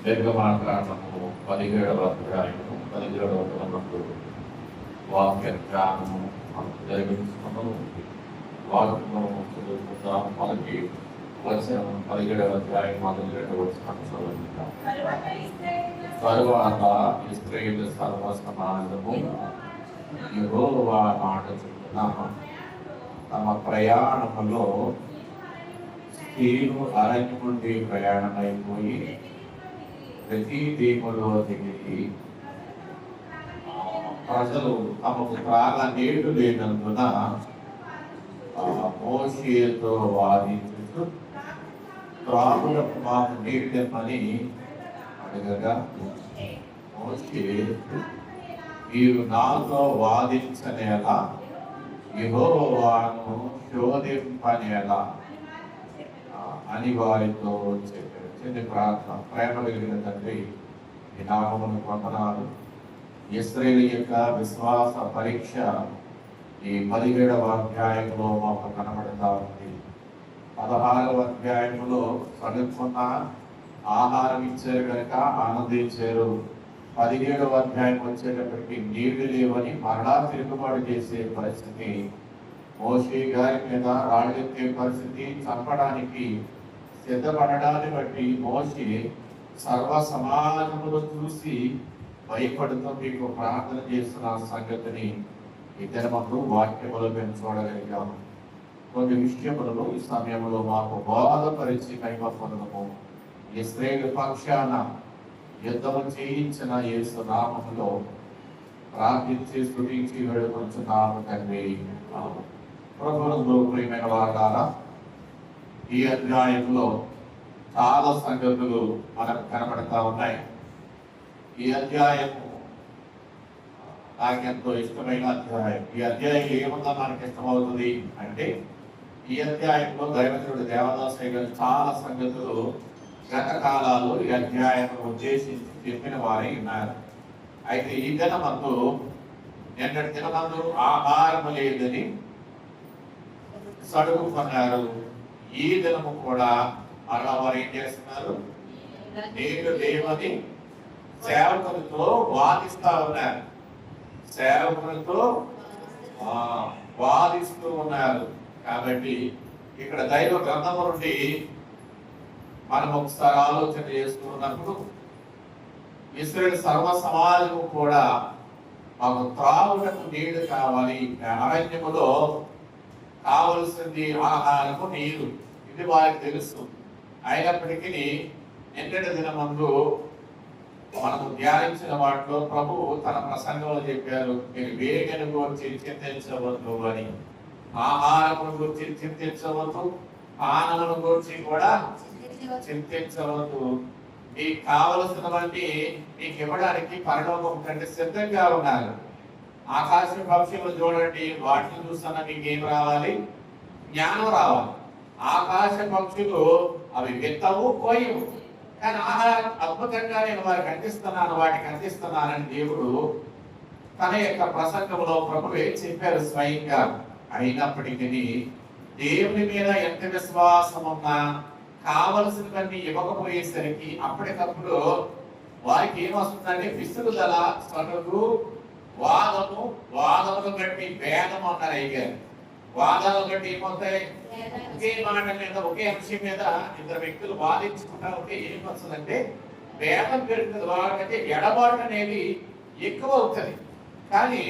నిర్గమాకాండము 17వ అధ్యాయము 17వ వచనముకు వాక్య ధ్యానము జరిగించుకున్నాము. వాక్యము చదువుకుందాం. మనకి వచనం 17వ అధ్యాయం 17వ వచనం చదువుకుందాం. తరువాత ఇశ్రాయేలు సర్వ సమాజము యెహోవా మాట చొప్పున తమ ప్రయాణములో స్త్రీలు అరణ్యం నుండి ప్రయాణమైపోయి ప్రతి దీపంలో దిగి ప్రజలు తమకు త్రాగ నీళ్లు లేనందున మోషేతో వాదించుతూ త్రాగులకు మాకు నీళ్ళని అడగగా మోషే మీరు నాతో వాదించనేలా యెహోవాను శోధింపనేలా అని వారితో చెప్పారు. చిన్న ప్రార్థన. ప్రేమ కలిగిన తండ్రి, ఈ నామమును వందనాలు. ఇశ్రాయేలు యొక్క విశ్వాస పరీక్ష ఈ 17వ అధ్యాయంలో మాకు కనబడతా ఉంది. 16వ అధ్యాయంలో చదువుకున్న ఆహారం ఇచ్చారు కనుక ఆనందించారు. 17వ అధ్యాయం వచ్చేటప్పటికి నీళ్లు లేవని మరలా తిరుగుబాటు చేసే పరిస్థితి, మోషే గారి మీద రాళ్ళెత్తే పరిస్థితి, చంపడానికి సిద్ధపడడాన్ని బట్టి మోషే సర్వ సమాజములు చూసి భయపడుతూ మీకు ప్రార్థన చేస్తున్న సంగతిని ఇద్దరి ముందు వాక్యములు మేము చూడగలిగాము. కొన్ని విషయములను ఈ సమయంలో మాకు బోధపరిచి మహిమ పొందము. ఇశ్రాయేలు పక్షాన యుద్ధము చేయించిన యేసు నామములో ప్రార్థించి స్తుతించి వేడుకొంచున్నాము తండ్రి. ప్రభువునందు ప్రియమైన వారలారా, ఈ అధ్యాయంలో చాలా సంగతులు మనకు కనబడతా ఉన్నాయి. ఈ అధ్యాయము నాకెంతో ఇష్టమైన అధ్యాయం. ఈ అధ్యాయం ఏమన్నా మనకి ఇష్టమవుతుంది అంటే, ఈ అధ్యాయంలో దైవజనుడు దేవదాసయ్య గారు చాలా సంగతులు గత కాలాలు ఈ అధ్యాయం ఉద్దేశించి చెప్పిన వారే ఉన్నారు. అయితే ఈ దినమందు నిన్నటి దినమందు ఆహారం లేదని సడుగుకున్నారు. ఈ దినము కూడా మరలా వారు ఏం చేస్తున్నారు? నీళ్లు లేవని సేవకులతో వాదిస్తా ఉన్నారు. సేవకులతో వాదిస్తూ ఉన్నారు. కాబట్టి ఇక్కడ దైవ గ్రంథము నుండి మనం ఒకసారి ఆలోచన చేసుకున్నప్పుడు, ఇశ్రాయేలు సర్వ సమాజము కూడా మాకు త్రాగుటకు నీళ్లు కావాలి, అరణ్యములో కావలసింది ఆహారము, నీరు, ఇది వారికి తెలుసు. అయినప్పటికీ నిన్నటి దినమందు మనము ధ్యానించిన వాటిలో ప్రభువు తన ప్రసంగంలో చెప్పారు, మీరు వేగను గురించి చింతించవద్దు అని. ఆహారమును గురించి చింతించవద్దు, పానమును గురించి కూడా చింతించవద్దు. మీకు కావలసినవన్నీ మీకు ఇవ్వడానికి పరలోకం కంటే సిద్ధంగా ఉన్నారు. ఆకాశ పక్షులు చూడండి, వాటిని చూస్తున్నా మీకు ఏం రావాలి? జ్ఞానం రావాలి. ఆకాశ పక్షులు అవి విత్తవు, కోయవు, కానీ ఆహారం అద్భుతంగా నేను వారికి అందిస్తున్నాను, వాటికి అందిస్తున్నానని దేవుడు తన యొక్క ప్రసంగంలో ప్రభువే చెప్పారు స్వయంగా. అయినప్పటికీ దేవుని మీద ఎంత విశ్వాసం ఉన్నా కావలసినవన్నీ ఇవ్వకపోయేసరికి అప్పటికప్పుడు వారికి ఏమొస్తుందంటే విసుగుదల, సనుగు, వాదమును బట్టి భేదము అన్నారు అయ్యారు. వాదాలు బట్టి ఏమవుతాయి? ఒకే మాట మీద, ఒకే అంశం మీద ఇద్దరు వ్యక్తులు వాదించుకుంటా ఉంటే ఏమొస్తుందంటే భేదం పెరుగుతుంది. వాళ్ళకంటే ఎడబాటు అనేది ఎక్కువ అవుతుంది. కానీ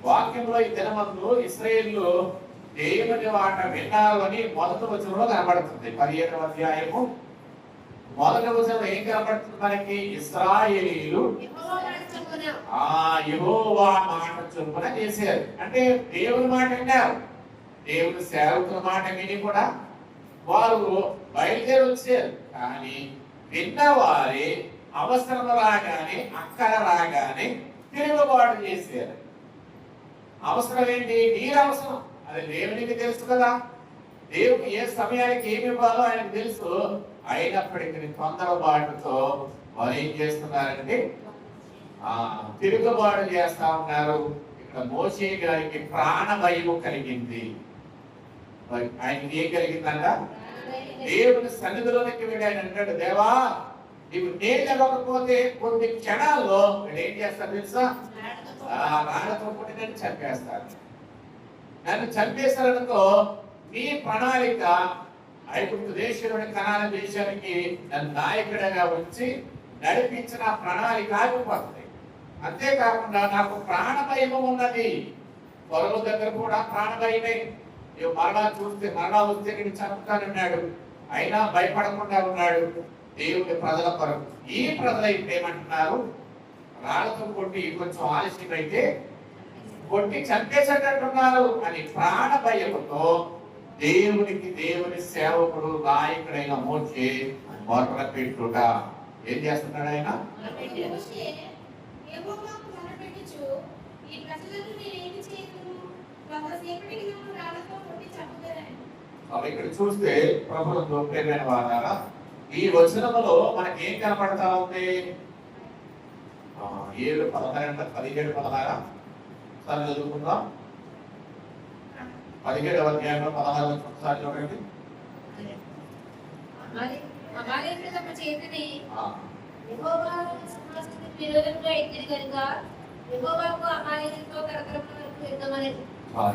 వాక్యంలో ఈ దినమందు ఇశ్రాయేలు దేవుని మాట విన్నారు అని మొదటి వచనంలో కనబడుతుంది. 17వ అధ్యాయము మొదటి వచనంలో ఏం కనబడుతుంది మనకి? ఇశ్రాయేలీయులు యెహోవా మాట చొప్పున చేశారు. అంటే దేవుని మాట విన్నారు. దేవుని సేవకుల మాట విని కూడా వారు బయలుదేరి వచ్చారు. కానీ విన్నవారే అవసరం రాగానే, అక్కర రాగానే తిరుగుబాటు చేశారు. అవసరం ఏంటి? నీరు అవసరం. అది దేవునికి తెలుసు కదా. దేవునికి ఏ సమయానికి ఏమి ఇవ్వాలో ఆయనకు తెలుసు. అయినప్పటికీ తొందరపాటుతో వారు ఏం చేస్తున్నారంటే తిరుగుబాటు చేస్తా ఉన్నారు. ఇక్కడ మోషే గారికి ప్రాణ భయము కలిగింది. ఆయనకి ఏం కలిగిందంట? దేవుని సన్నిధిలోనికి వెళ్ళి ఆయన అంటాడు, దేవా నీవు నేను ఇవ్వకపోతే కొన్ని క్షణాల్లో వీడు ఏం చేస్తాడు తెలుసా? రాళ్లతో కొట్టి నన్ను చంపేస్తాడు. నన్ను చంపేశారనుకో మీ ప్రణాళిక ఐగుప్తు దేశంలోని కనాను దేశానికి నన్ను నాయకుడిగా ఉంచి నడిపించిన ప్రణాళిక ఆగిపోతుంది. అంతేకాకుండా నాకు ప్రాణభయం ఉన్నది. పొరల దగ్గర కూడా ప్రాణభయమే. మరణం వస్తే నేను చంపుతానన్నాడు. అయినా భయపడకుండా ఉన్నాడు దేవుడి ప్రజల కొరకు. ఈ ప్రజలు అయితే ఏమంటున్నారు? రాళ్లతో కొట్టి కొంచెం ఆలస్యం అయితే కొట్టి చంపేసేటట్టున్నారు అని ప్రాణ భయముతో దేవుని సేవకుడు నాయకుడైన మోషే మొదట పెట్టుట ఏం చేస్తున్నాడు ఆయన? ఇక్కడ చూస్తే ప్రభుత్వం ప్రేమైన వారా, ఈ వచనములో మనకి ఏం కనపడతా ఉంది? 7:16 17:16 సార్ చదువుకుందాం. 17వ అధ్యాయంలో 16 ఒకసారి చూడండి.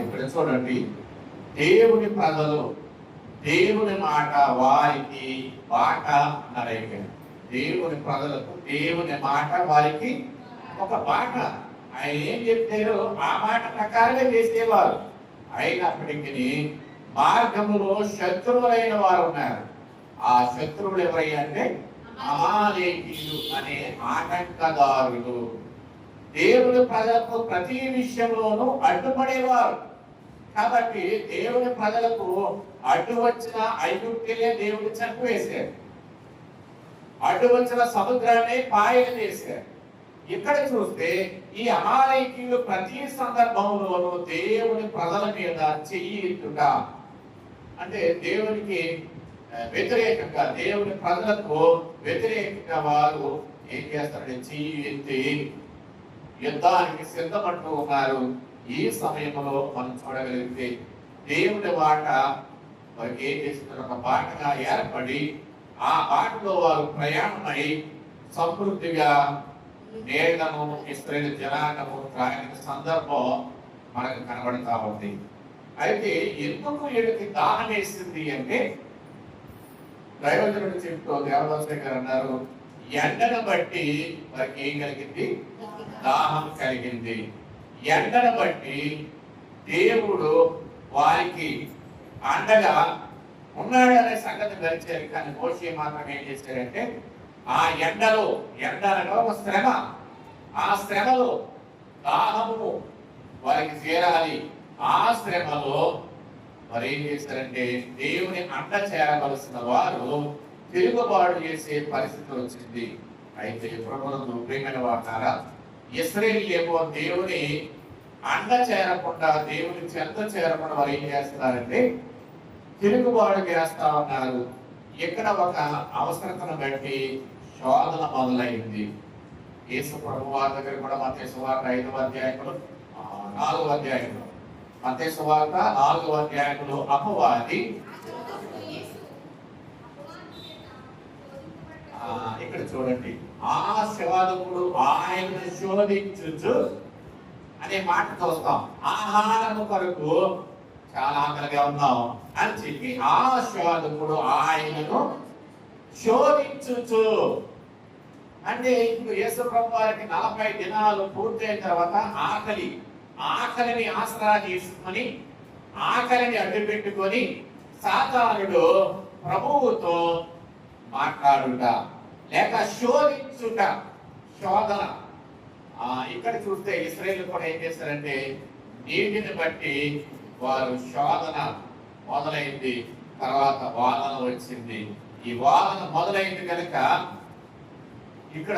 ఇక్కడ చూడండి, దేవుని ప్రజలు దేవుని మాట వారికి బాట అన్నారు. దేవుని ప్రజలకు దేవుని మాట వారికి ఒక బాట. ఆయన ఏం చెప్తారో ఆ మాట ప్రకారమే చేసేవారు. అయినప్పటికీ మార్గములో శత్రువులైన వారు ఉన్నారు. ఆ శత్రువులు ఎవరంటే అమాలేకీయులు అనే ఆటంకదారులు. దేవుని ప్రజలకు ప్రతి విషయంలోనూ అడ్డుపడేవారు. కాబట్టి దేవుని ప్రజలకు అడ్డు వచ్చిన ఐగుప్తులే దేవుడు చంపివేశారు. అడ్డు వచ్చిన సముద్రాన్ని పాయలు చేశారు. ఇక్కడ చూస్తే ఈ అమాలేకీయులు ప్రతి సందర్భంలోనూ దేవుని ప్రజల మీద చెయ్యి ఎత్తుట, అంటే దేవునికి వ్యతిరేకంగా, దేవుని ప్రజలకు వ్యతిరేకంగా వారు ఏం చేస్తారంటే చెయ్యి ఎత్తి యుద్ధానికి సిద్ధపడుతూ ఉన్నారు. ఈ సమయంలో మనం చూడగలిగితే దేవుని మాట వారికి ఏం చేస్తున్నారు? ఒక బాటగా ఏర్పడి ఆ బాటలో వారు ప్రయాణమై సమృద్ధిగా నేలను ఇశ్రాయేలు జనాంగము కాయని సందర్భం మనకు కనబడతా ఉంది. అయితే ఎందుకు వీళ్ళకి దాహం వేసింది అంటే, దైవజనుడు చెప్తూ దేవదాసు గారు అన్నారు, ఎండను బట్టి వారికి ఏం కలిగింది? దాహం కలిగింది. ఎండను బట్టి దేవుడు వారికి అండగా ఉన్నాడు అనే సంగతి గడిచారు. కానీ మోషే మాత్రం ఏం చేశారంటే, ఆ ఎండలో ఎండలో ఒక శ్రమ, ఆ శ్రమలో దాహము వారికి చేరాలి. ఆ శ్రమలో మరి ఏం చేశారంటే దేవుని అండ చేరవలసిన వారు తిరుగుబాటు చేసే పరిస్థితి వచ్చింది. అయితే ప్రభువును ప్రియమైన వారు, ఇశ్రాయేలీయులు ఏమో దేవుని అండ చేరకుండా, దేవుని చెంత చేరకుండా వారు ఏం చేస్తున్నారంటే తిరుగుబాటు చేస్తా ఉన్నారు. ఇక్కడ ఒక అవసరతను బట్టి శోధన మొదలైంది. యేసు ప్రభు వారి దగ్గర కూడా మత్తయి సువార్త 5వ అధ్యాయంలో 4వ అధ్యాయంలో మత్తయి సువార్త 4వ అధ్యాయంలో అపవాది ఇక్కడ చూడండి, ఆ శోధకుడు ఆయన శోధించు అనే మాట చూస్తాం. ఆహారము కొరకు చాలా ఆకలిగా ఉన్నాం అని చెప్పి ఆ శోధకుడు ఆయనను శోధించు అంటే, ఇప్పుడు యేసు ప్రభు వారికి 40 దినాలు పూర్తయిన తర్వాత ఆకలిని ఆసరా చేసుకొని, ఆకలిని అడ్డు పెట్టుకొని సాతానుడు ప్రభువుతో మాట్లాడుట లేక శోధించుట, శోధన. ఇక్కడ చూస్తే ఇశ్రాయేలు కూడా ఏం చేస్తారంటే నీటిని బట్టి వారు శోధన మొదలైంది. తర్వాత వాదన వచ్చింది. ఈ వాదన మొదలైంది కనుక ఇక్కడ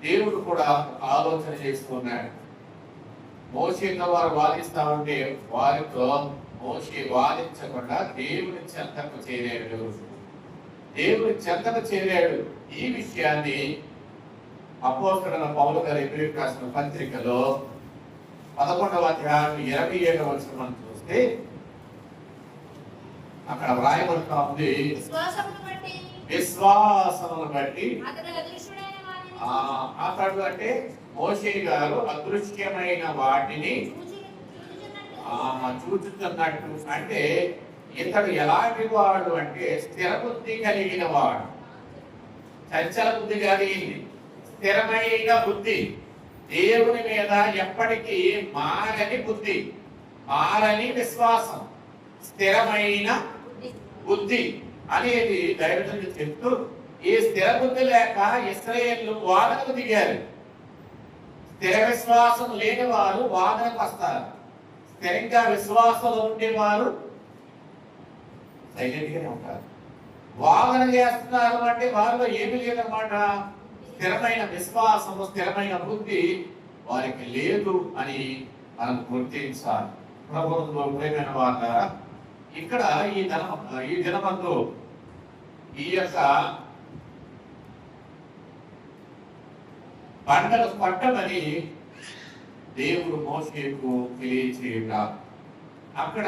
దేవుడు కూడా ఆలోచన చేసుకున్నాడు. మోషేతో వారు వాదిస్తా ఉంటే వారితో మోషే వాదించకుండా దేవుని చెంతకు చేరాడు. దేవుని చెంతకు చేరాడు. ఈ విషయాన్ని అపోస్తలుడైన పౌలు గారి ఎబ్రియయులకు రాసిన పత్రికలో 11వ అధ్యాయం 27వ వచనం మనం చూస్తే, అక్కడ వ్రాయబడుతూ ఉంది, విశ్వాసమును బట్టి అతడు అంటే మోషే గారు అదృశ్యమైన వాటిని చూచుతున్నట్టు. అంటే ఇతడు ఎలాంటి వాడు అంటే స్థిర బుద్ధి కలిగిన వాడు. చంచల బుద్ధి కలిగింది, స్థిరమైన బుద్ధి, దేవుని మీద ఎప్పటికీ మారని బుద్ధి, మారని విశ్వాసం, స్థిరమైన బుద్ధి అనేది దైవజనుడు చెప్తూ, ఈ స్థిర బుద్ధి లేక ఇశ్రాయేలు వాదనకు దిగారు. స్థిర విశ్వాసం లేని వారు వాదనకు వస్తారు. స్థిరంగా విశ్వాసంలో ఉండేవారు సైలెంట్ గానే ఉంటారు. వాదన చేస్తున్నారు అంటే వారిలో ఏమీ లేదన్నమాట. స్థిరమైన విశ్వాసము, స్థిరమైన బుద్ధి వారికి లేదు అని మనం గుర్తించాలి. ప్రభుత్వంలో ప్రేమైన వారు ఇక్కడ ఈ దినమందు ఈ యొక్క పంటలు పట్టమని దేవుడు మోషేకు తెలియచేయుట, అక్కడ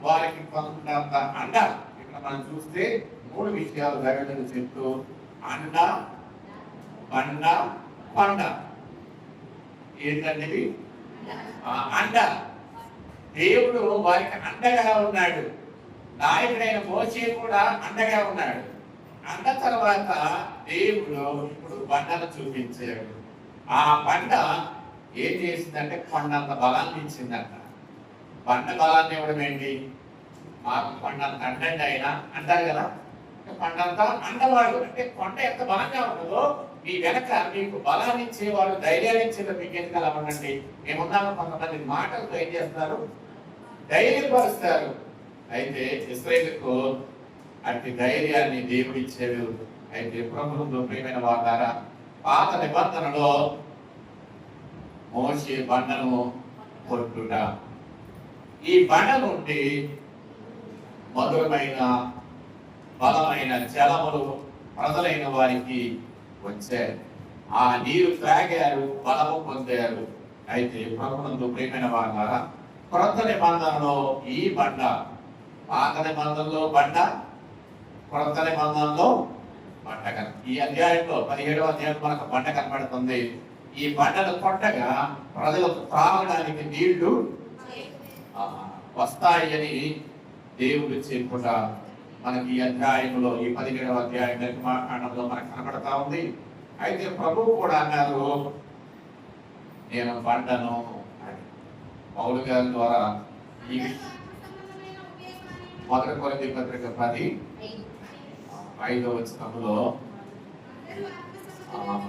వారికి కొంత అండ. ఇక్కడ మనం చూస్తే 3 విషయాలు దైవజనుడు చెప్తూ, అండ, బండ, పండ. ఏంటంటే అండ. దేవుడు వారికి అండగా ఉన్నాడు. నాయకుడైన మోషే కూడా అండగా ఉన్నాడు. అండ తర్వాత దేవుడు ఇప్పుడు బండను చూపించాడు. ఆ బండ ఏం చేసిందంటే కొండంత బలాన్ని ఇచ్చిందంట. బండ బలాన్ని ఇవ్వడం ఏంటి? మాకు కొండంత అండండి అయినా అంటారు కదా, కొండంత అండవాడు అంటే కొండ ఎంత బలంగా ఉంటుందో మీ వెనక మీకు బలాన్ని ఇచ్చేవాడు, ధైర్యాన్ని ఇచ్చేవాడు మీకు ఎందుకు అలా ఉండండి. మేమున్నాము. కొంతమంది మాటలతో ఏం చేస్తారు? ధైర్యపరుస్తారు. అయితే ఇశ్రాయేలుకు అట్టి ధైర్యాన్ని దేవుడు ఇచ్చేవి. అయితే ప్రభుత్వంలో ప్రియమైన వారి ద్వారా పాత నిబంధనలో మోషే బండను కొట్టుట, ఈ బండ నుండి మధురమైన బలమైన జలములు ప్రజలైన వారికి వచ్చారు. ఆ నీరు త్రాగారు, బలము పొందారు. అయితే ప్రభుత్వంలో ప్రియమైన వారి ద్వారా క్రొత్త నిబంధనలో ఈ బండ, పాత నిబంధనలో బండ, క్రొత్త నిబంధనలో బండ. ఈ అధ్యాయంలో 17వ అధ్యాయం మనకు బండ కనబడుతుంది. ఈ బండను కొట్టగా ప్రజలకు తాగడానికి నీళ్లు వస్తాయని దేవుడు చెప్పుట మనకి ఈ అధ్యాయంలో, ఈ 17వ అధ్యాయం నిర్మాణంలో మనకు కనబడతా ఉంది. అయితే ప్రభువు కూడా అన్నారు, నేను బండను. పౌలు గారి ద్వారా ఈ 1 కొరింథీ పత్రిక 10:5 వచనంలో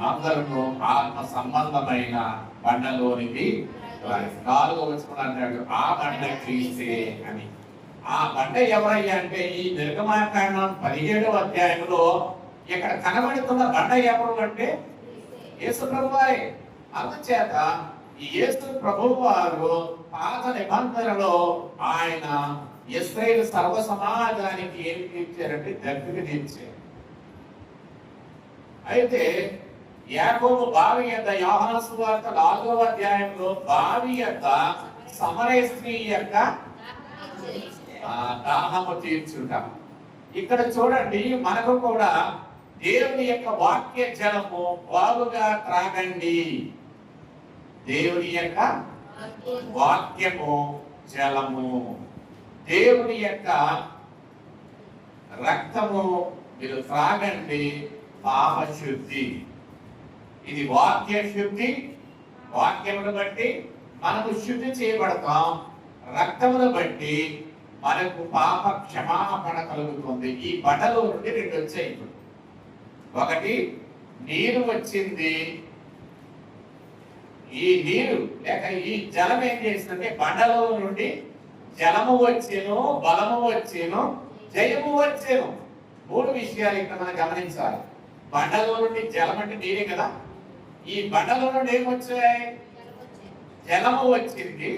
అందరూ ఆత్మ సంబంధమైన బండలోనివి 4వ వచనం అన్నాడు, ఆ బండ క్రీస్తే అని. ఆ బండ ఎవరయ్యా అంటే ఈ నిర్గమకాండం 17వ అధ్యాయంలో ఇక్కడ కనబడుతున్న బండ ఎవరు అంటే యేసు ప్రభువారే. అందుచేత ఈ యేసు ప్రభువు వారు పాత నిబంధనలో ఆయన ఇశ్రాయేలు సర్వ సమాజానికి ఏమి తీర్చారంటే దప్పిక తీర్చారు. అయితే యాకోబు బావి యొక్క, యోహాను సువార్త 4వ అధ్యాయంలో బావి యొక్క సమరయ స్త్రీ యొక్క దాహము తీర్చుట. ఇక్కడ చూడండి, మనకు కూడా దేవుని యొక్క వాక్య జలము బాగుగా త్రాగండి. దేవుని యొక్క వాక్యము జలము, దేవుని యొక్క రక్తము మీరు త్రాగండి. పాప శుద్ధి, ఇది వాక్య శుద్ధి. వాక్యమును బట్టి మనకు శుద్ధి చేయబడతాం. రక్తమును బట్టి మనకు పాప క్షమాపణ కలుగుతుంది. ఈ బండలో నుండి 2 వచ్చాయి. ఒకటి నీరు వచ్చింది. ఈ నీరు లేక ఈ జలం ఏం చేసిందంటే బండలో నుండి జలము వచ్చేను, బలము వచ్చేను, జయము వచ్చేను. 3 విషయాలు ఇక్కడ మనం గమనించాలి. బండలో నుండి జలం అంటే నీరే కదా. ఈ బండలో నుండి ఏమొచ్చాయి? జలము వచ్చింది.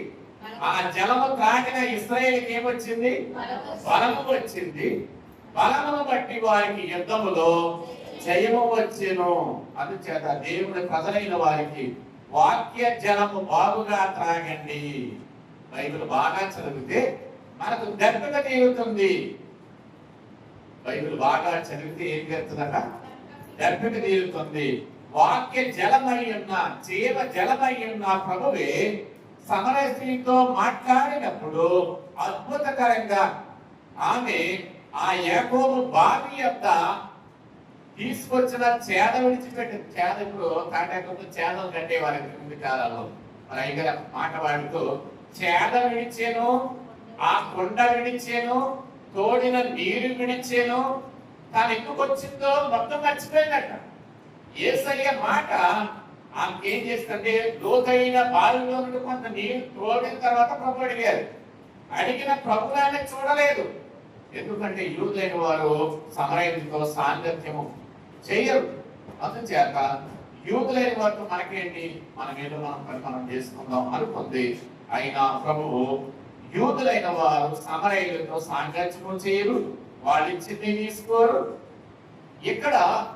ఆ జలము త్రాగిన ఇశ్రాయేలుకి ఏమొచ్చింది? బలము వచ్చింది. బలమును బట్టి వారికి యుద్ధములో జయము వచ్చెను. అందుచేత దేవుని ప్రజలైన వారికి వాక్య జలము బాగుగా త్రాగండి. బైబిల్ బాగా చదివితే మనకు దర్పక తీరుతుంది. బైబిల్ బాగా చదివితే ఏం చేస్తుందట? దప్పిక తీరుతుంది. వాక్య జలమై ఉన్న, జీవ జలమై ఉన్న ప్రభువే సమరయ స్త్రీతో మాట్లాడినప్పుడు అద్భుతకరంగా ఆమె ఆ యాకోబు బావి యొక్క తీసుకొచ్చిన చేద విడిచిపెట్టింది. చేద ఇప్పుడు తాటాకులతో చేదలు కట్టేవారు ముందు కాలంలో. మరి ఇక్కడ మాట వాడుతూ చేద విడిచాను, ఆ కొండ విడిచాను, తోడిన నీరు విడిచాను. తాను ఎందుకు వచ్చిందో మొత్తం మర్చిపోయిందట. యేసయ్య మాట ఆమెకి ఏం చేస్తుంటే, లోతైన బావిలో నుండి కొంత నీరు తోడిన తర్వాత ప్రభు అడిగారు. అడిగిన ప్రభు ఆమె చూడలేదు. ఎందుకంటే యూదులైన వారు సమరయులతో సాంగత్యము చేయరు. అందుచేత యూదులైన వారితో మనకేంటి, మన మీద మనం చేసుకుందాం అనుకుంది. అయినా ప్రభువు యూదులైన వారు సమరయులతో సాంగత్యము చేయరు, వాళ్ళు ఇచ్చింది తీసుకోరు. ఇక్కడ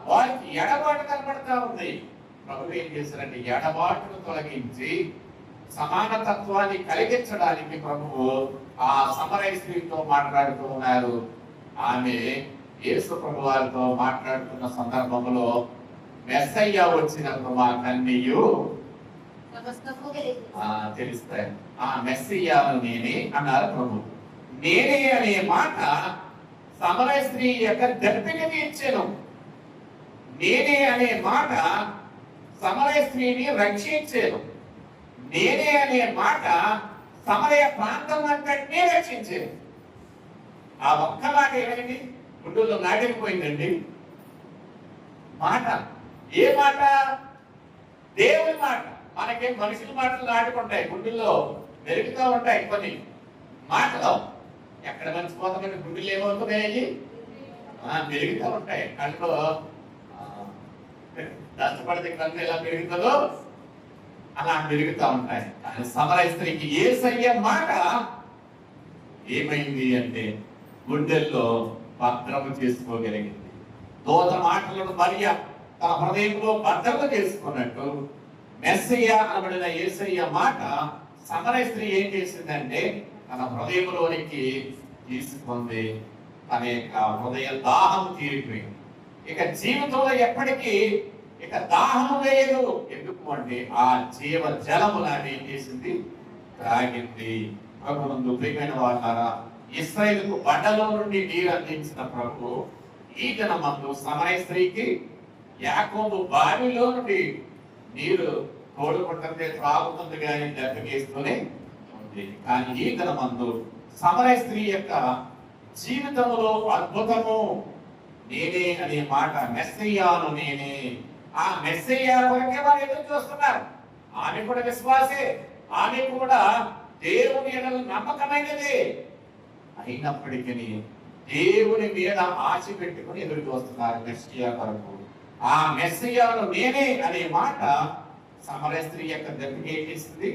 వారికి ఎడబాటు కనబడతా ఉంది. ప్రభు ఏం చేశారంటే ఎడబాటును తొలగించి సమానతత్వాన్ని కలిగించడానికి ప్రభువు ఆ సమరయ స్త్రీతో మాట్లాడుతూ ఉన్నారు. ఆమె యేసు ప్రభు వారితో మాట్లాడుతున్న సందర్భంలో మెస్సయ్య వచ్చినప్పుడు మాకన్నీయు తెలుస్తాయి. ఆ మెస్సయ్యను నేనే అన్నారు ప్రభు. నేనే అనే మాట సమరయ స్త్రీ యొక్క దప్పిక తీర్చెను. నేనే అనే మాట సమరయ స్త్రీని రక్షించాను. నేనే అనే మాట సమరయ ప్రాంతం అంతటినీ రక్షించాను. ఆ ఒక్క మాట ఏమైంది? గుండెల్లో నాటిపోయిందండి. మాట ఏ మాట? దేవుని మాట. మనకి మనుషుల మాటలు నాటుకుంటాయి, గుండెల్లో పెరుగుతూ ఉంటాయి. కొన్ని మాటలు ఎక్కడ మర్చిపోతామంటే గుండెలు ఏమవుతున్నాయి, పెరుగుతూ ఉంటాయి. కళ్ళు దష్టపడితే కళ్ళు ఎలా పెరుగుతుందో అలా పెరుగుతూ ఉంటాయి. సమరయ స్త్రీకి యేసయ్య మాట ఏమైంది అంటే గుండెల్లో భద్రము చేసుకోగలిగింది. దూత మాటలను మరియ తన హృదయంలో భద్రత చేసుకున్నట్టు మెస్సయ్య అనబడిన యేసయ్య మాట సమరయ స్త్రీ ఏం చేసిందంటే తన హృదయంలోనికి తీసుకుంది. తన యొక్క హృదయ దాహం తీరిపోయింది. ఇక జీవితంలో ఎప్పటికీ ఇక దాహం లేదు. ఎందుకు అంటే ఆ జీవ జలములను ఏం చేసింది? త్రాగింది. ప్రభునందు ప్రియమైన వాళ్ళారా, ఇశ్రాయేలుకు బండలో నుండి నీరు అందించిన ప్రభు ఈ దినమందు సమరయ స్త్రీకి యాకోబు బావిలో నుండి నీరు తోడుకుంటుంటే త్రాగుతుంది కానీ దెబ్బకేస్తూనే ఉంది. కానీ ఈ దినమందు సమరయ స్త్రీ యొక్క జీవితంలో అద్భుతము నేనే అనే మాట, మెస్సయ్యాను నేనే. ఆ మెస్సయ్య కొరకే వారు ఎదురు చూస్తున్నారు. ఆమె కూడా విశ్వాసే, ఆమె కూడా దేవుని ఎడల నమ్మకమైనది. అయినప్పటికీ దేవుని మీద ఆశ పెట్టుకుని ఎదురు చూస్తున్నారు మెస్సయ్య కొరకు. ఆ మెస్సయ్యను నేనే అనే మాట సమరయ స్త్రీ యొక్క దప్పికేసింది,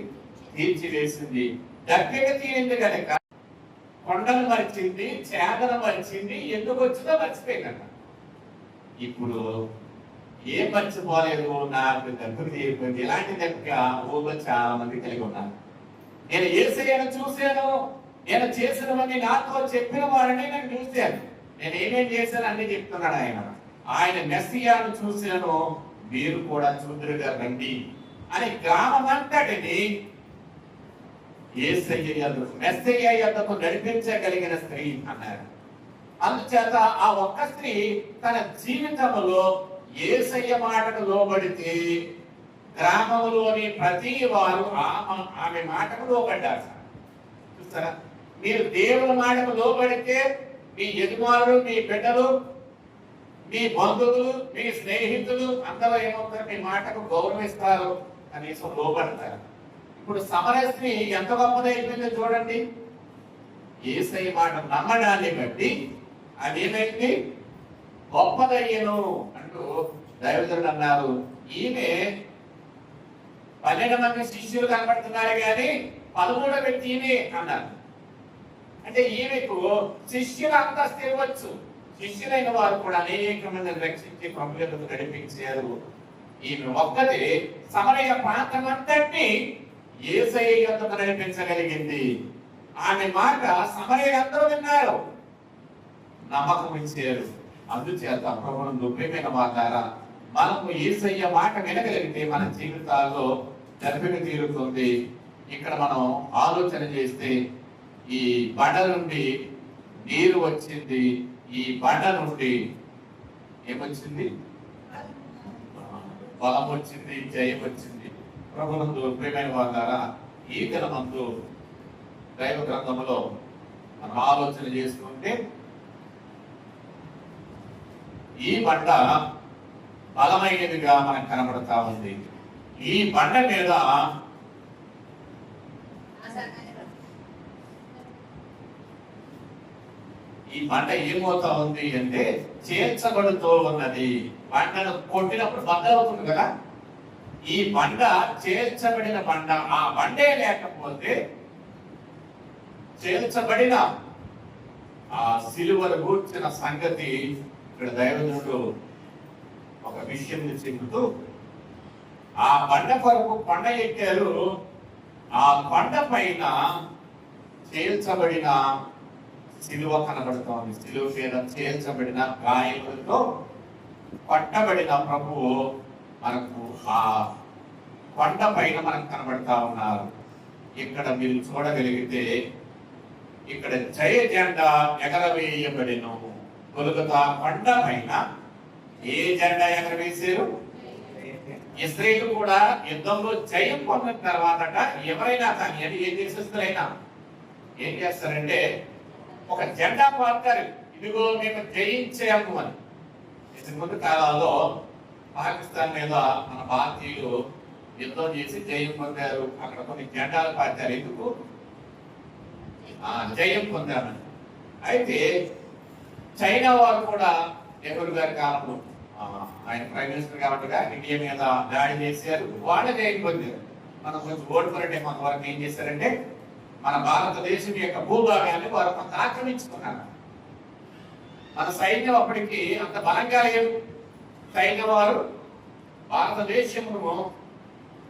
తీర్చివేసింది. దప్పిక తీరింది కనుక కొండలు మరిచింది, చేదలు మరిచింది, ఎందుకు వచ్చిందో మర్చిపోయిందట. ఇప్పుడు ఏం మర్చిపోలేదు, నాకు దప్పిక తీరిపోయింది. ఇలాంటి దప్పిక ఊళ్ళో చాలా మంది కలిగి ఉన్నారు. నేను యేసయ్యను చూశాను, నేను చేసినవన్నీ నాతో చెప్పిన వారిని నేను చూశాను, నేను ఏమేం చేశాను అన్ని చెప్తున్నాడు ఆయన. ఆయన మెస్సియాను చూశాను, మీరు కూడా చూదురుగా రండి అని గ్రామం అంతటిని మెస్సయ్య యొద్దకు నడిపించగలిగిన స్త్రీ అన్నారు. అందుచేత ఆ ఒక్క స్త్రీ తన జీవితంలో యేసయ్య మాటకు లోబడితే గ్రామంలోని ప్రతి వారు ఆమె మాటకు లోబడ్డారు. చూస్తారా, మీరు దేవుని మాటకు లోబడితే మీ యజమానులు, మీ బిడ్డలు, మీ బంధువులు, మీ స్నేహితులు అందరూ ఏమవుతారు? మీ మాటకు గౌరవిస్తారు, కనీసం లోబడతారు. ఇప్పుడు సమరయ స్త్రీ ఎంత గొప్పదైపోయిందో చూడండి. యేసయ్య మాట నమ్మడాన్ని బట్టి అది ఏమైంది? గొప్పదయ్యను అంటూ దైవజనుడు అన్నారు. ఈమె 12 మంది శిష్యులు కనబడుతున్నారు కానీ 13వ వ్యక్తి ఈమె అన్నారు. అంటే ఈమెకు శిష్యుల అంతస్తు ఇవ్వచ్చు. శిష్యులైన వారు కూడా అనేక మందిని రక్షించి ప్రభువులకు నడిపించారు. ఈమె ఒక్కటే సమరయ ప్రాంతం అంతటినీ యేసయ్య యొద్దకు నడిపించగలిగింది. ఆమె మాట సమరయులందరూ విన్నారు. నమ్మకం ఇచ్చారు. అందుచేత ప్రభువునందు ప్రియమైన వారారా, మనము యేసయ్య మాట వినగలిగితే మన జీవితాల్లో దర్శన తీరుతుంది. ఇక్కడ మనం ఆలోచన చేస్తే ఈ బండ నుండి నీరు వచ్చింది, ఈ బండ నుండి ఏమొచ్చింది? బలం వచ్చింది, జయం వచ్చింది. ప్రభువునందు ప్రియమైన వారారా, ఈ దినమందు దైవ గ్రంథంలో మనం ఆలోచన చేసుకుంటే ఈ బండ బలమైనదిగా మనకు కనబడతా ఉంది. ఈ బండ మీద ఈ బండ ఏమవుతా ఉంది అంటే చేర్చబడుతూ ఉన్నది. బండను కొట్టినప్పుడు బద్దలవుతుంది కదా, ఈ బండ చేర్చబడిన బండ. ఆ బండే లేకపోతే చేర్చబడిన ఆ సిలువను గూర్చిన సంగతి ఇక్కడ దైవజనుడు ఒక విషయం చెబుతూ, ఆ బండ కొరకు కొండ ఎక్కారు. ఆ బండ పైన చేర్చబడిన సిలువ కనబడుతోంది. సిలువ మీద చేర్చబడిన గాయములతో పట్టబడిన ప్రభువు మనకు ఆ కొండ పైన మనకు కనబడతా ఉన్నారు. ఇక్కడ మీరు చూడగలిగితే ఇక్కడ జయ జెండా ఎగరవేయబడిను. గొల్గొతా కొండ పైన ఏ జెండా ఎగరవేశారు? ఇశ్రాయేలు కూడా యుద్ధంలో జయం పొందిన తర్వాతట ఎవరైనా కానీ అది ఏ దేశస్తులైనా ఏం చేస్తారంటే ఒక జెండా పాడతారు, ఇదిగో మేము జయించాము అని. ఇంతకు ముందు కాలాల్లో పాకిస్తాన్ మీద మన భారతీయులు యుద్ధం చేసి జయం పొందారు. అక్కడ కొన్ని జెండాలు పాడతారు. ఎందుకు? జయం పొందామని. అయితే చైనా వారు కూడా నెహ్రూ గారి కాలంలో ఆయన ప్రైమ్ మినిస్టర్ కాబట్టిగా ఇండియా మీద దాడి చేశారు. వాళ్ళే జయం పొందారు. మనం కొంచెం ఓడిపోయినట్టే మన వరకు ఏం చేశారంటే మన భారతదేశం యొక్క భూభాగాన్ని వారు కొంత ఆక్రమించుకున్నారు. మన సైన్యం అప్పటికి అంత బలంగా లేదు. సైన్యం వారు భారతదేశంలో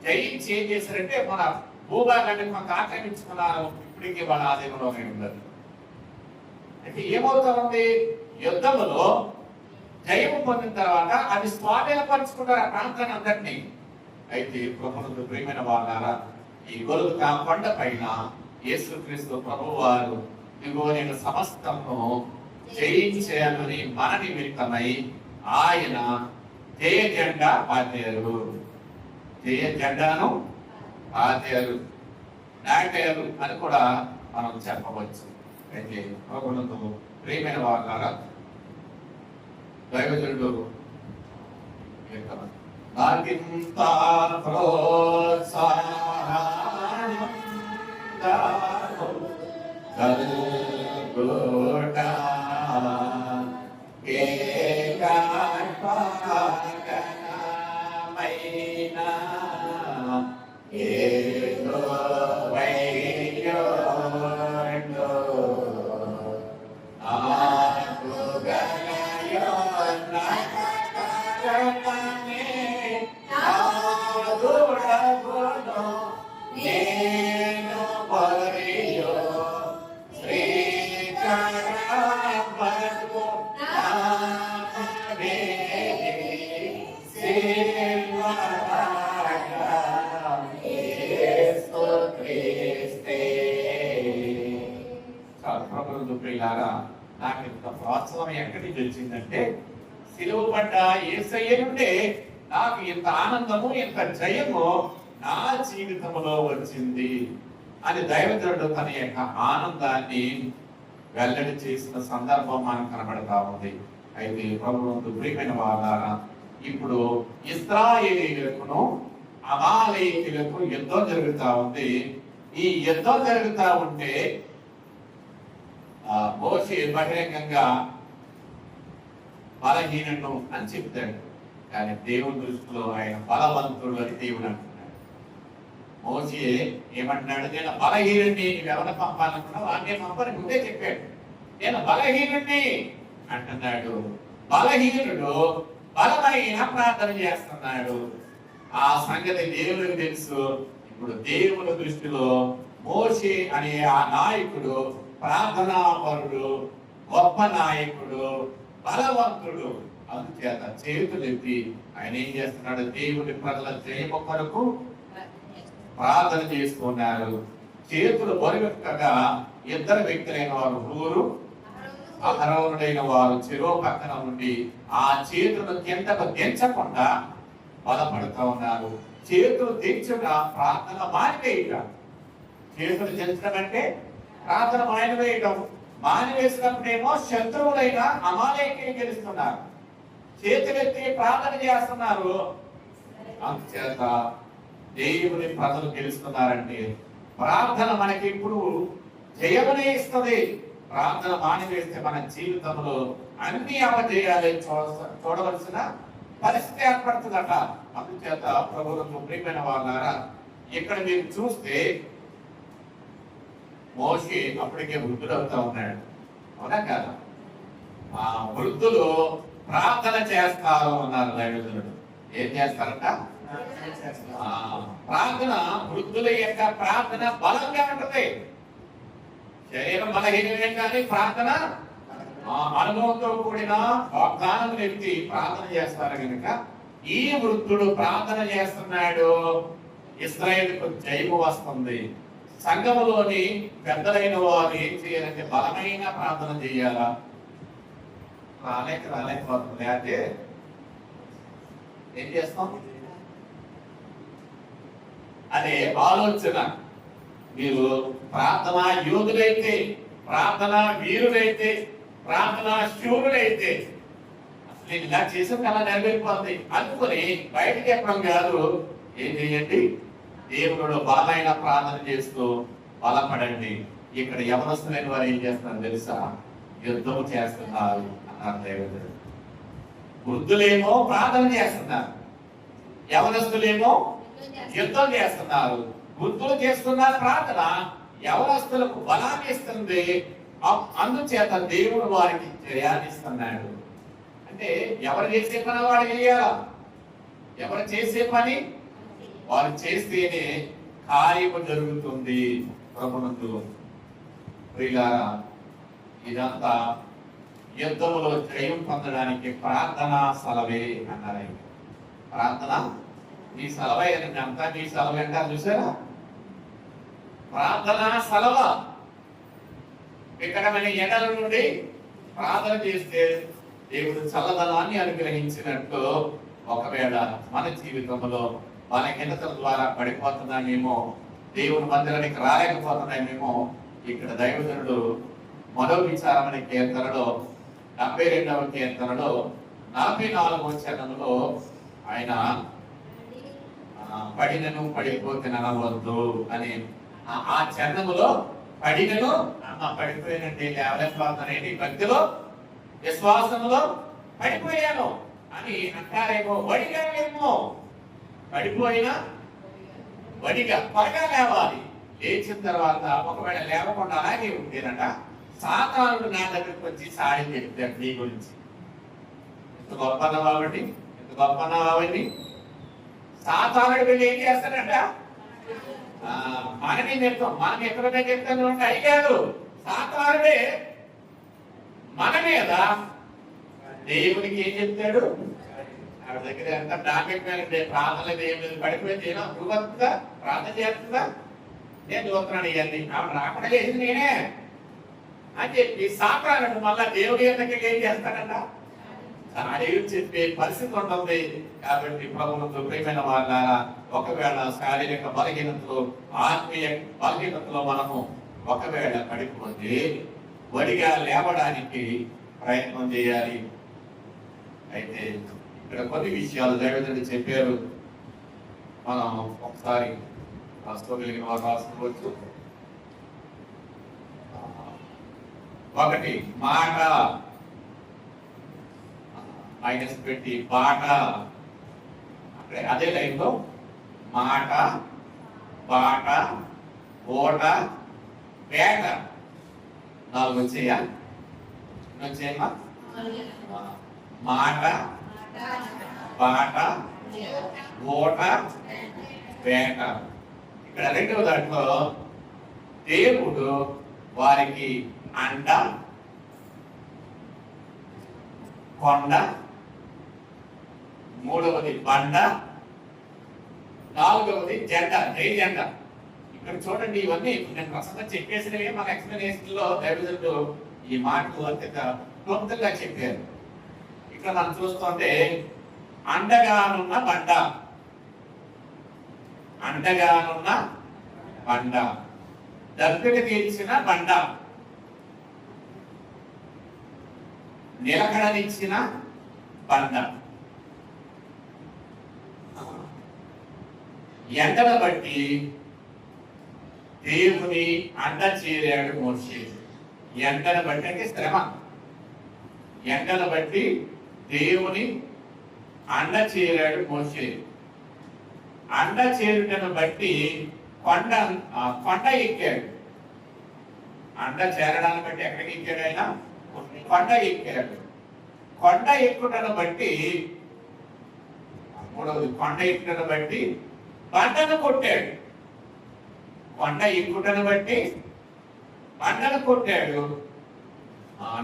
జయించి ఏం చేశారంటే మన భూభాగాన్ని కొంత ఆక్రమించుకున్నారు. ఇప్పటికీ వాళ్ళ ఆధీనంలోనే ఉండదు. అంటే ఏమవుతా ఉంది? యుద్ధంలో జయం పొందిన తర్వాత అది స్వాధీనపరుచుకున్నారు ఆ ప్రాంతాన్ని అందరినీ. అయితే ప్రభువునందు ప్రియమైన వారారా, ఈ గొల్గొతా కొండ పైన యేసుక్రీస్తు ప్రభువు వారు ఇదిగో నేను సమస్తము జయించానని మన నిమిత్తమై ఆయన జయ జెండా పాతారు. జయ జెండాను పాతారు, నాటారు అని కూడా మనం చెప్పవచ్చు. అయితే ప్రభువునందు ప్రియమైన వారారా, దైవజనుడు నాకింత ప్రోత్సాహం కలుగుట ఏకాత్మకమైన ఏదో వైద్యో నాకు ఇంత ప్రోత్సాహం ఎక్కడి నుంచి వచ్చిందంటే సిలువ పడ్డ యేసయ్య నుండే నాకు ఇంత ఆనందము, ఇంత జయము నా జీవితంలో వచ్చింది అని దైవజనుడు తన యొక్క ఆనందాన్ని వెల్లడి చేసిన సందర్భం మనకు కనబడతా ఉంది. అయితే ప్రభువునందు ప్రియమైన వారారా, ఇప్పుడు ఇశ్రాయేలీయులకును అమాలేకీయులకు యుద్ధం జరుగుతా ఉంది. ఈ యుద్ధం జరుగుతా ఉంటే మోషే బహిరంగంగా బలహీనుడు అని చెప్తాడు. కానీ దేవుని దృష్టిలో ఆయన బలవంతుడు అని దేవుడు అంటున్నాడు. మోషే ఏమంటున్నాడు? నేను బలహీనుడిని, ఎవరిని పంపాలనుకున్నా వాడిని పంపని ముందే చెప్పాడు. నేను బలహీనుడిని అంటున్నాడు. బలహీనుడు బలమైన ప్రార్థన చేస్తున్నాడు. ఆ సంగతి దేవుడికి తెలుసు. ఇప్పుడు దేవుని దృష్టిలో మోషే అనే ఆ నాయకుడు, ప్రార్థనాపరుడు, గొప్ప నాయకుడు, బలవంతుడు. అందుచేత చేతులెత్తి ఆయన ఏం చేస్తున్నాడు? దేవుడి ప్రజల జయము కొరకు ప్రార్థన చేస్తున్నారు. చేతులు బరువెక్కగా ఇద్దరు వ్యక్తులైన వారు ఊరు అహరోనుడైన వారు చెరువు పక్కన ఉండి ఆ చేతులు కిందకు దించకుండా బలపడుతూ ఉన్నారు. చేతులు దించుట ప్రార్థన మానివేయుట. చేతులు దించడం అంటే ప్రార్థన మానివేయటం. మానివేసినప్పుడేమో శత్రువులైన అమాలేకుని గెలుస్తున్నారు. చేతులెత్తి ప్రార్థన చేస్తున్నారు. అందుచేత దేవుని ప్రజలు గెలుస్తున్నారంటే ప్రార్థన మనకి ఇప్పుడు జయమునే ఇస్తుంది. ప్రార్థన మానివేస్తే మన జీవితంలో అన్ని అపజయాలు చూడవలసిన పరిస్థితి ఏర్పడుతుందట. అందుచేత ప్రభువుకు ప్రియమైన వాళ్ళారా, ఇక్కడ మీరు చూస్తే మోషే అప్పటికే వృద్ధుడవుతా ఉన్నాడు, అవునా కదా? ఆ వృద్ధులు ప్రార్థన చేస్తారు అన్నారు దైవజనుడు. ఏం చేస్తారట? ప్రార్థన. వృద్ధుల యొక్క ప్రార్థన బలంగా ఉంటుంది. శరీరం బలహీనమే కానీ ప్రార్థన అనుభవంతో కూడిన వాగ్దానం వ్యక్తి ప్రార్థన చేస్తారు కనుక ఈ వృద్ధుడు ప్రార్థన చేస్తున్నాడు. ఇశ్రాయేలుకు జయము వస్తుంది. సంఘములోని పెద్దలైన వారు ఏం చేయాలంటే బలమైన ప్రార్థన చేయాలా? రాలేకపోతుంది. అంటే ఏం చేస్తాం అనే ఆలోచన. మీరు ప్రార్థనా యోధులైతే, ప్రార్థనా వీరులైతే, ప్రార్థనా శూరులైతే అసలు ఇలా చేసాం అలా నెరవేరిపోతుంది అనుకుని బయటకి చెప్పడం కాదు. ఏం చేయండి? దేవుడు బలమైన ప్రార్థన చేస్తూ బలపడండి. ఇక్కడ యవనస్తులైన వారు ఏం చేస్తున్నారు తెలుసా? యుద్ధం చేస్తున్నారు అన్నారు దేవుడు. వృద్ధులేమో ప్రార్థన చేస్తున్నారు, యవనస్తులేమో యుద్ధం చేస్తున్నారు. వృద్ధులు చేస్తున్నారు ప్రార్థన, యవనస్తులకు బలాన్ని ఇస్తుంది. అందుచేత దేవుడు వారికి జయాన్ని ఇస్తున్నాడు. అంటే ఎవరు చేసే పని వాడు చేయాలా? ఎవరు చేసే పని వారు చేస్తేనే కార్యము జరుగుతుంది. ప్రభునందు ప్రియులారా, ఇదంతా యుద్ధములో జయం పొందడానికి ప్రార్థన సెలవే అన్నారు. ప్రార్థన నీ సెలవే అని అంతా నీ సెలవే అంటారు చూసారా? ప్రార్థన సెలవ. వికటమైన ఎండల నుండి ప్రార్థన చేస్తే దేవుడు చల్లదనాన్ని అనుగ్రహించినట్టు ఒకవేళ మన జీవితంలో బలహీనతల ద్వారా పడిపోతున్నామేమో, దేవుని మందిరానికి రాలేకపోతున్నామేమో, ఇక్కడ దైవజనుడు మరో విచారమైన కీర్తనలో 72వ కీర్తనలో 44వ చరణంలో ఆయన పడినను పడిపోతే అనవద్దు అని ఆ చరణములో పడినను పడిపోయినంటే లేవలేకపోతానేంటి, భక్తిలో విశ్వాసంలో పడిపోయాను అని అంటారేమో. వడిగానేమో పడిపోయినా వడిగా త్వరగా లేవాలి. లేచిన తర్వాత ఒకవేళ లేవకుండా అలాగే ఉంటేనట సాతానుడు నా దగ్గరికి వచ్చి సాయం చెప్తాడు నీ గురించి. ఎంత గొప్పనవావండి, ఎంత గొప్పనవావండి. సాతానుడు వెళ్ళి ఏం చేస్తాడంట? మనమే చెప్తాం. మనం ఎక్కడైనా చెప్తాను అంటే అయ్యాడు సాతానుడే మన మీద దేవునికి ఏం చెప్తాడు? ఆవిడ దగ్గర ఎంత డాక్టర్ మీద ప్రార్థన పడిపోయింది. నువ్వుతుందా ప్రార్థన చేస్తుందా? నేను చూస్తున్నాను ఇవన్నీ. ఆవిడ రాకుండా చేసింది నేనే అని చెప్పి సాతానుడు మళ్ళా దేవుడి దగ్గరికి ఏం చేస్తాడంట? సాడేవి చెప్పే పరిస్థితి ఉంటుంది. కాబట్టి ప్రభువుకు ప్రియమైన వాళ్ళ ఒకవేళ శారీరక బలహీనతలో, ఆత్మీయ బలహీనతలో మనము ఒకవేళ పడిపోతే వడిగా లేవడానికి ప్రయత్నం చేయాలి. అయితే ఇక్కడ కొన్ని విషయాలు దైవజనుడు చెప్పారు. మనం ఒకసారి రాసుకోగలిగిన వారు రాసుకోవచ్చు. ఒకటి మాట -20 బాట. అదే లైన్లో మాట, బాట, ఓట, వేట 4 వచ్చేయా? వచ్చేయమ్మా. మాట, బాట, ఓట, వేట. ఇక్కడ 2వ దాంట్లో దేవుడు వారికి అండ, కొండ, మూడవది బండ, నాలుగవది జెండా, జై జెండా. ఇక్కడ చూడండి, ఇవన్నీ నేను ప్రసంగం చెప్పేసినవి మన ఎక్స్ప్లెనేషన్ లో దైవజనులు ఈ మాటలు అత్యంత క్లుప్తంగా చెప్పారు. ఇక్కడ మనం చూస్తుంటే అండగానున్న బండ, అండగానున్న బండ, దప్పిక తీర్చిన బండ, నిలకడనిచ్చిన బండ. ఎండను బట్టి దేవుని అండ చేరాడు మోషే. ఎండను బట్టి అంటే శ్రమ, ఎండను బట్టి దేవుని అండ చేరాడు మోషే. అండ చేరుటను బట్టి కొండ ఎక్కాడు. అండ చేరడాన్ని బట్టి ఎక్కడికి ఎక్కాడు ఆయన? కొండ ఎక్కాడు. కొండ ఎక్కుటను బట్టి, మూడవది కొండ ఎక్కుటను బట్టి బండను కొట్టాడు. కొండ ఎక్కుటను బట్టి బండను కొట్టాడు.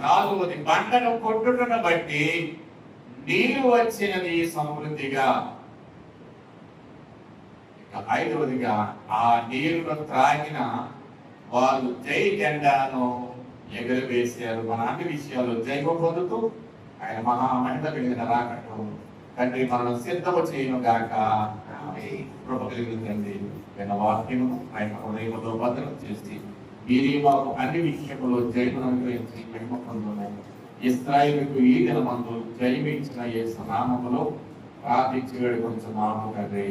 నాలుగవది బండను కొట్టుటను బట్టి నీరు వచ్చినది సమృద్ధిగా. ఐదవదిగా ఆ నీరును త్రాగిన వారు జై జెండాను ఎగురవేశారు. మన అన్ని విషయాలు జైవ పొందుతూ ఆయన మహామహిమ కలిగిన రాకట్టు తండ్రి మనం సిద్ధము చేయను గాక. కృప కలిగిందండి. వాక్యము ఆయన హృదయంలో భద్రం చేసి మీరే మాకు అన్ని విషయములు జయమును అనుగ్రహించి మహిమ పొందున్నాయి. ఇశ్రాయేలుకు ఈ దినమందు జయమించిన యేసు నామములో ప్రార్థించి వేడుకొంచున్నాము తండ్రి.